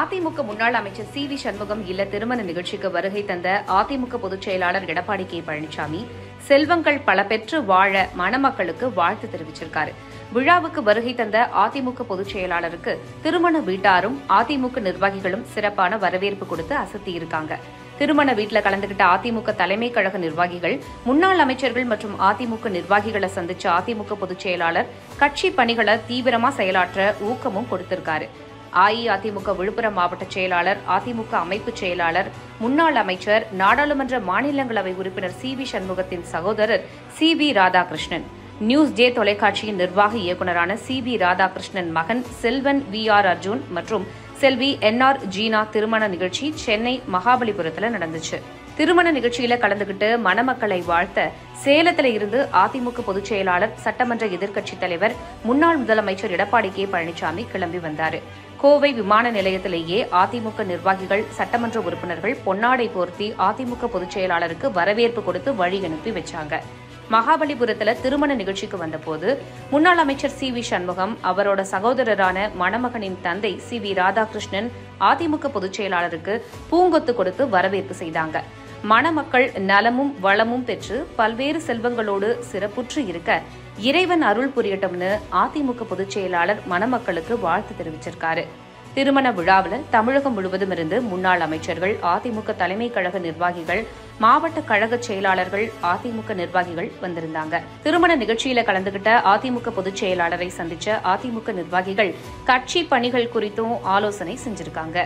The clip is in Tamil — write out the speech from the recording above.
அதிமுக முன்னாள் அமைச்சர் சி.வி. சண்முகம் இல்ல திருமண நிகழ்ச்சிக்கு வருகை தந்த அதிமுக பொதுச் செயலாளர் எடப்பாடி கே. பழனிசாமி செல்வங்கள் பல பெற்று வாழ மணமக்களுக்கு வாழ்த்து தெரிவிச்சிருக்காரு. விழாவுக்கு வருகை தந்த அதிமுக பொதுச் செயலாளருக்கு திருமண வீட்டாரும் அதிமுக நிர்வாகிகளும் சிறப்பான வரவேற்பு கொடுத்து அசத்தியிருக்காங்க. திருமண வீட்டில் கலந்துகிட்ட அதிமுக தலைமை கழக நிர்வாகிகள், முன்னாள் அமைச்சர்கள் மற்றும் அதிமுக நிர்வாகிகளை சந்திச்ச அதிமுக பொதுச் செயலாளர் கட்சி பணிகளை தீவிரமா செயலாற்ற ஊக்கமும் கொடுத்திருக்காரு. அஇஅதிமுக விழுப்புரம் மாவட்ட செயலாளர், அதிமுக அமைப்பு செயலாளர், முன்னாள் அமைச்சர், நாடாளுமன்ற மாநிலங்களவை உறுப்பினர் சி.வி. சண்முகத்தின் சகோதரர் சி.வி. ராதாகிருஷ்ணன், நியூஸ் டே தொலைக்காட்சியின் நிர்வாக இயக்குநரான சி.வி. ராதாகிருஷ்ணன் மகன் செல்வன் வி.ஆர். அர்ஜுன் மற்றும் செல்வி என்.ஆர். ஜீனா திருமண நிகழ்ச்சி சென்னை மகாபலிபுரத்தில் நடந்துச்சு. திருமண நிகழ்ச்சியில கலந்துகிட்டு மணமக்களை வாழ்த்த சேலத்தில இருந்து அதிமுக பொதுச் செயலாளர், சட்டமன்ற எதிர்க்கட்சித் தலைவர், முன்னாள் முதலமைச்சர் எடப்பாடி கே. பழனிசாமி கிளம்பி வந்தார். கோவை விமான நிலையத்திலேயே அதிமுக நிர்வாகிகள், சட்டமன்ற உறுப்பினர்கள் பொன்னாடை போர்த்தி அதிமுக பொதுச் செயலாளருக்கு வரவேற்பு கொடுத்து வழி அனுப்பி வச்சாங்க. மகாபலிபுரத்துல திருமண நிகழ்ச்சிக்கு வந்தபோது முன்னாள் அமைச்சர் சி.வி. சண்முகம், அவரோட சகோதரரான மணமகனின் தந்தை சி.வி. ராதாகிருஷ்ணன் அதிமுக பொதுச் செயலாளருக்கு பூங்கொத்து கொடுத்து வரவேற்பு செய்தாங்க. மணமக்கள் நலமும் வளமும் பெற்று பல்வேறு செல்வங்களோடு சிறப்புற்று இருக்க இறைவன் அருள் புரியட்டும்னு அதிமுக பொதுச் செயலாளர் மணமக்களுக்கு வாழ்த்து தெரிவிச்சிருக்காரு. திருமண விழாவில் தமிழகம் முழுவதும் இருந்து முன்னாள் அமைச்சர்கள், அதிமுக தலைமை கழக நிர்வாகிகள், மாவட்ட கழக செயலாளர்கள், அதிமுக நிர்வாகிகள் வந்திருந்தாங்க. திருமண நிகழ்ச்சியில கலந்துகிட்ட அதிமுக பொதுச் செயலாளரை சந்திச்ச அதிமுக நிர்வாகிகள் கட்சி பணிகள் குறித்தும் ஆலோசனை செஞ்சிருக்காங்க.